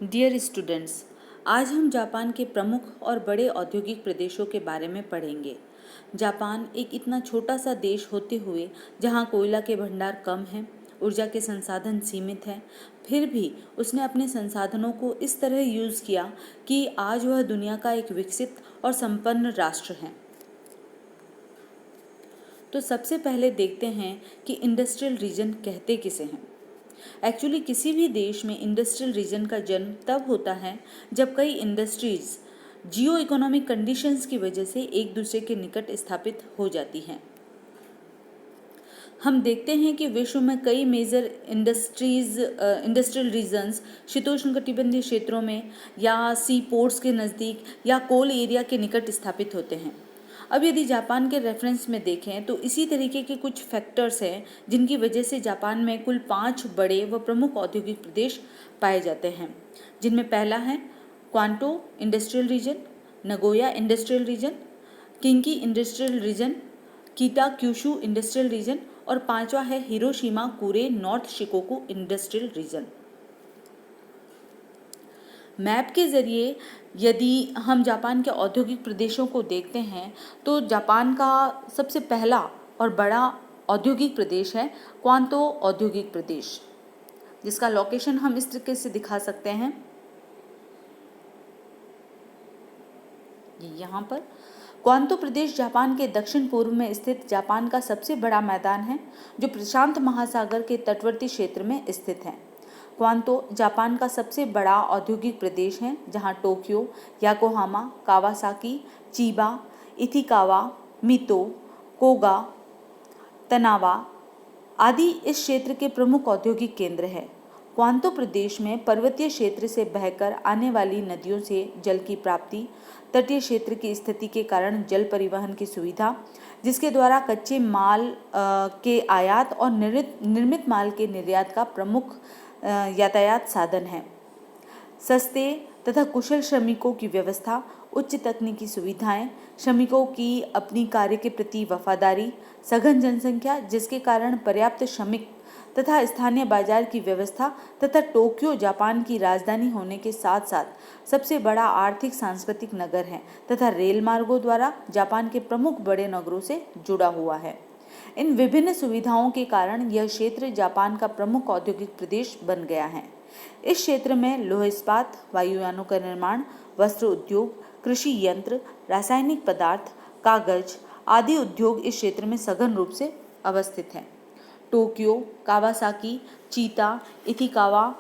Dear students, आज हम Japan के प्रमुख और बड़े औद्योगिक प्रदेशों के बारे में पढ़ेंगे। जापान एक इतना छोटा सा देश होते हुए जहां कोयला के भंडार कम हैं, ऊर्जा के संसाधन सीमित हैं, फिर भी उसने अपने संसाधनों को इस तरह यूज़ किया कि आज वह दुनिया का एक विकसित और संपन्न राष्ट्र है। तो सबसे पहले देखते हैं कि इंडस्ट्रियल रीजन कहते किसे हैं। एक्चुअली किसी भी देश में इंडस्ट्रियल रीजन का जन्म तब होता है जब कई इंडस्ट्रीज जियो इकोनॉमिक कंडीशंस की वजह से एक दूसरे के निकट स्थापित हो जाती हैं। हम देखते हैं कि विश्व में कई मेजर इंडस्ट्रियल रीजन्स शीतोष्णकटिबंधीय क्षेत्रों में या सी पोर्ट्स के नज़दीक या कोल एरिया के निकट स्थापित होते हैं। अब यदि जापान के रेफरेंस में देखें तो इसी तरीके के कुछ फैक्टर्स हैं जिनकी वजह से जापान में कुल 5 बड़े व प्रमुख औद्योगिक प्रदेश पाए जाते हैं, जिनमें पहला है Kanto industrial region, Nagoya industrial region, Kinki industrial region, Kitakyushu industrial region और पांचवा है Hiroshima Kure north Shikoku industrial region. Map के ज़रिए यदि हम जापान के औद्योगिक प्रदेशों को देखते हैं तो जापान का सबसे पहला और बड़ा औद्योगिक प्रदेश है क्वांतो औद्योगिक प्रदेश, जिसका लोकेशन हम इस तरीके से दिखा सकते हैं। यहाँ पर क्वांतो प्रदेश जापान के दक्षिण पूर्व में स्थित जापान का सबसे बड़ा मैदान है जो प्रशांत महासागर के तटवर्ती क्षेत्र में स्थित है। क्वांतो जापान का सबसे बड़ा औद्योगिक प्रदेश है जहां टोक्यो, याकोहामा, कावासाकी, चिबा, इथिकावा, मितो, कोगा, तनावा आदि इस क्षेत्र के प्रमुख औद्योगिक केंद्र हैं। क्वांतो प्रदेश में पर्वतीय क्षेत्र से बहकर आने वाली नदियों से जल की प्राप्ति, तटीय क्षेत्र की स्थिति के कारण जल परिवहन की सुविधा, जिसके द्वारा कच्चे माल के आयात और निर्मित माल के निर्यात का प्रमुख यातायात साधन है। सस्ते तथा कुशल श्रमिकों की व्यवस्था, उच्च तकनीकी सुविधाएं, श्रमिकों की अपनी कार्य के प्रति वफादारी, सघन जनसंख्या जिसके कारण पर्याप्त श्रमिक तथा स्थानीय बाजार की व्यवस्था तथा टोक्यो जापान की राजधानी होने के साथ साथ सबसे बड़ा आर्थिक सांस्कृतिक नगर है तथा रेल मार्गों द्वारा जापान के प्रमुख बड़े नगरों से जुड़ा हुआ है। इन विभिन्न सुविधाओं के कारण यह क्षेत्र जापान का प्रमुख औद्योगिक प्रदेश बन गया है। इस क्षेत्र में लौह इस्पात, वायुयानों का निर्माण, वस्त्र उद्योग, कृषि यंत्र, रासायनिक पदार्थ, कागज आदि उद्योग इस क्षेत्र में सघन रूप से अवस्थित हैं। टोक्यो, कावासाकी, चीता, इथिकावा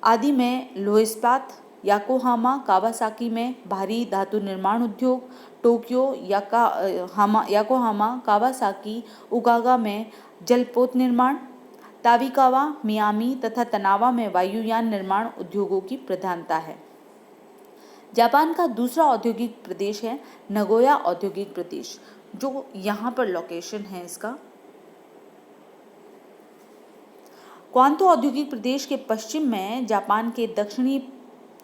आदि में लौह इस्पात, याकोहामा, कावासाकी में भारी धातु निर्माण उद्योग, टोक्यो, याकोहामा, कावासाकी, उगागा में जलपोत निर्माण, ताबिकावा, मियामी तथा तनावा में वायुयान निर्माण उद्योगों की प्रधानता है। जापान का दूसरा औद्योगिक प्रदेश है नगोया औद्योगिक प्रदेश, जो यहाँ पर लोकेशन है इसका। क्वांतो औद्योगिक प्रदेश के पश्चिम में जापान के दक्षिणी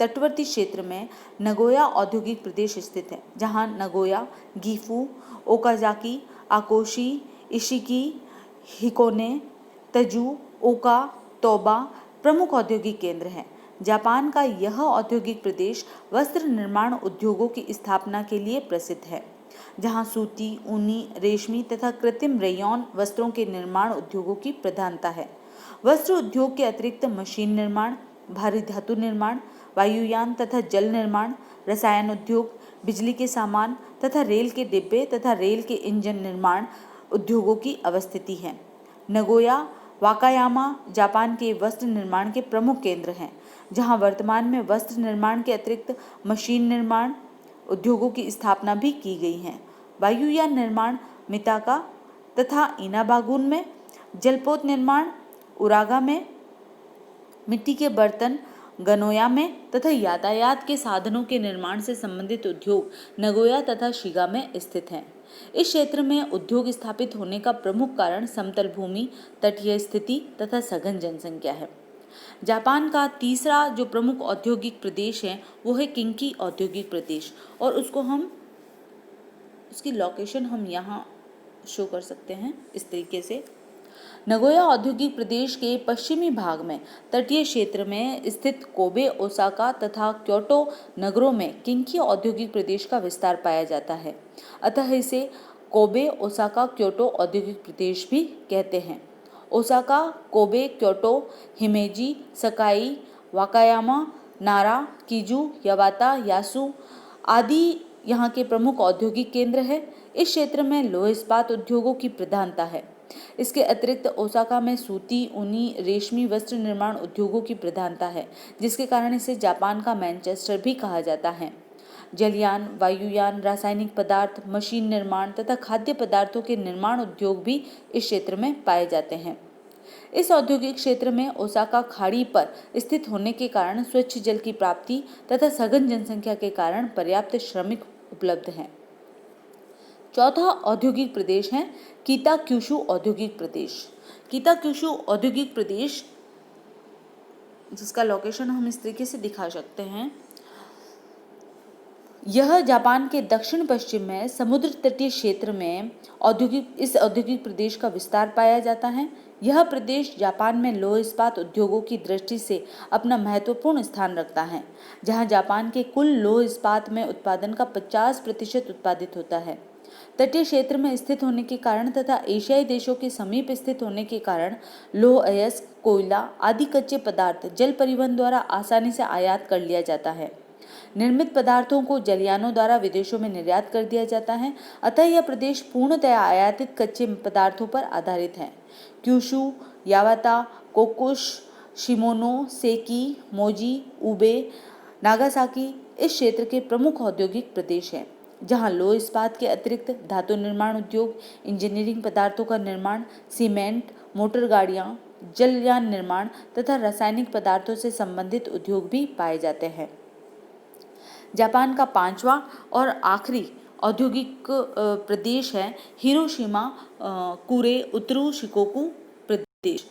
तटवर्ती क्षेत्र में नगोया औद्योगिक प्रदेश स्थित है, जहां नगोया, गीफू, ओकाजाकी, आकोशी, इशिकी, हिकोने, तजू, ओका, तोबा प्रमुख औद्योगिक केंद्र हैं। जापान का यह औद्योगिक प्रदेश वस्त्र निर्माण उद्योगों की स्थापना के लिए प्रसिद्ध है, जहां सूती, ऊनी, रेशमी तथा कृत्रिम रेयॉन वस्त्रों के निर्माण उद्योगों की प्रधानता है। वस्त्र उद्योग के अतिरिक्त मशीन निर्माण, भारी धातु निर्माण, वायुयान तथा जल निर्माण, रसायन उद्योग, बिजली के सामान तथा रेल के डिब्बे तथा रेल के इंजन निर्माण उद्योगों की अवस्थिति है। नगोया, वाकायामा जापान के वस्त्र निर्माण के प्रमुख केंद्र हैं, जहां वर्तमान में वस्त्र निर्माण के अतिरिक्त मशीन निर्माण उद्योगों की स्थापना भी की गई है। वायुयान निर्माण मिताका तथा इनाबागुन में, जलपोत निर्माण उरागा में, मिट्टी के बर्तन गनोया में तथा यातायात के साधनों के निर्माण से संबंधित उद्योग नगोया तथा शिगा में स्थित हैं। इस क्षेत्र में उद्योग स्थापित होने का प्रमुख कारण समतल भूमि, तटीय स्थिति तथा सघन जनसंख्या है। जापान का तीसरा जो प्रमुख औद्योगिक प्रदेश है वो है किंकी औद्योगिक प्रदेश, और उसकी लोकेशन हम यहाँ शो कर सकते हैं इस तरीके से। नगोया औद्योगिक प्रदेश के पश्चिमी भाग में तटीय क्षेत्र में स्थित कोबे, ओसाका तथा क्योटो नगरों में किंकी औद्योगिक प्रदेश का विस्तार पाया जाता है। अतः इसे कोबे, ओसाका, क्योटो औद्योगिक प्रदेश भी कहते हैं। ओसाका, कोबे, क्योटो, हिमेजी, सकाई, वाकायामा, नारा, किजू, यवाता, यासु आदि यहाँ के प्रमुख औद्योगिक केंद्र है। इस क्षेत्र में लौह इस्पात उद्योगों की प्रधानता है। इसके अतिरिक्त ओसाका में सूती, ऊनी, रेशमी वस्त्र निर्माण उद्योगों की प्रधानता है, जिसके कारण इसे जापान का मैनचेस्टर भी कहा जाता है। जलयान, वायुयान, रासायनिक पदार्थ, मशीन निर्माण तथा खाद्य पदार्थों के निर्माण उद्योग भी इस क्षेत्र में पाए जाते हैं। इस औद्योगिक क्षेत्र में ओसाका खाड़ी पर स्थित होने के कारण स्वच्छ जल की प्राप्ति तथा सघन जनसंख्या के कारण पर्याप्त श्रमिक उपलब्ध हैं। चौथा औद्योगिक प्रदेश है कीताक्युशु औद्योगिक प्रदेश। कीताक्युशु औद्योगिक प्रदेश, जिसका लोकेशन हम इस तरीके से दिखा सकते हैं। यह जापान के दक्षिण पश्चिम में समुद्र तटीय क्षेत्र में इस औद्योगिक प्रदेश का विस्तार पाया जाता है। यह प्रदेश जापान में लौह इस्पात उद्योगों की दृष्टि से अपना महत्वपूर्ण स्थान रखता है, जहां जापान के कुल लौह इस्पात में उत्पादन का 50% उत्पादित होता है। तटीय क्षेत्र में स्थित होने के कारण तथा एशियाई देशों के समीप स्थित होने के कारण लौह अयस्क, कोयला आदि कच्चे पदार्थ जल परिवहन द्वारा आसानी से आयात कर लिया जाता है। निर्मित पदार्थों को जलयानों द्वारा विदेशों में निर्यात कर दिया जाता है। अतः यह प्रदेश पूर्णतया आयातित कच्चे पदार्थों पर आधारित है। क्यूशु, यावाता, कोकुश, शिमोनो, सेकी, मोजी, उबे, नागासाकी इस क्षेत्र के प्रमुख औद्योगिक प्रदेश हैं, जहां लौह इस्पात के अतिरिक्त धातु निर्माण उद्योग, इंजीनियरिंग पदार्थों का निर्माण, सीमेंट, मोटर गाड़ियां, जलयान निर्माण तथा रासायनिक पदार्थों से संबंधित उद्योग भी पाए जाते हैं। जापान का पांचवा और आखिरी औद्योगिक प्रदेश है हिरोशिमा कुरे उतरू शिकोकू प्रदेश,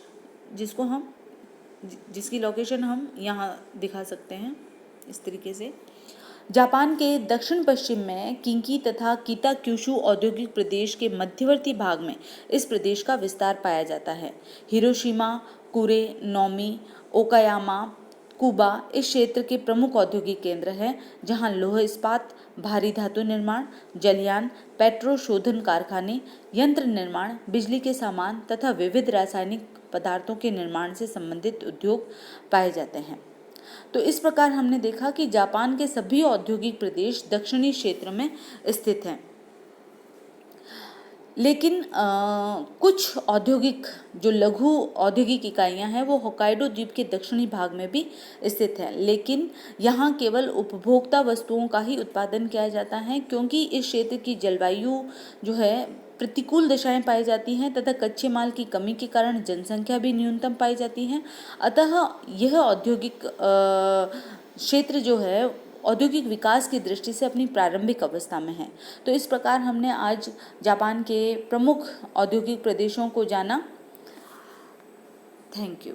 जिसकी लोकेशन हम यहाँ दिखा सकते हैं इस तरीके से। जापान के दक्षिण पश्चिम में किंकी तथा कीताक्युशु औद्योगिक प्रदेश के मध्यवर्ती भाग में इस प्रदेश का विस्तार पाया जाता है। हिरोशिमा, कुरे, नोमी, ओकायामा, कुबा इस क्षेत्र के प्रमुख औद्योगिक केंद्र हैं, जहां लौह इस्पात, भारी धातु निर्माण, जलयान, पेट्रो शोधन कारखाने, यंत्र निर्माण, बिजली के सामान तथा विविध रासायनिक पदार्थों के निर्माण से संबंधित उद्योग पाए जाते हैं। तो इस प्रकार हमने देखा कि जापान के सभी औद्योगिक प्रदेश दक्षिणी क्षेत्र में स्थित हैं, लेकिन कुछ औद्योगिक जो लघु औद्योगिक इकाइयां हैं वो होक्काइडो द्वीप के दक्षिणी भाग में भी स्थित हैं, लेकिन यहाँ केवल उपभोक्ता वस्तुओं का ही उत्पादन किया जाता है, क्योंकि इस क्षेत्र की जलवायु जो है प्रतिकूल दशाएं पाई जाती हैं तथा कच्चे माल की कमी के कारण जनसंख्या भी न्यूनतम पाई जाती है। अतः यह औद्योगिक क्षेत्र जो है औद्योगिक विकास की दृष्टि से अपनी प्रारंभिक अवस्था में है। तो इस प्रकार हमने आज जापान के प्रमुख औद्योगिक प्रदेशों को जाना। Thank you.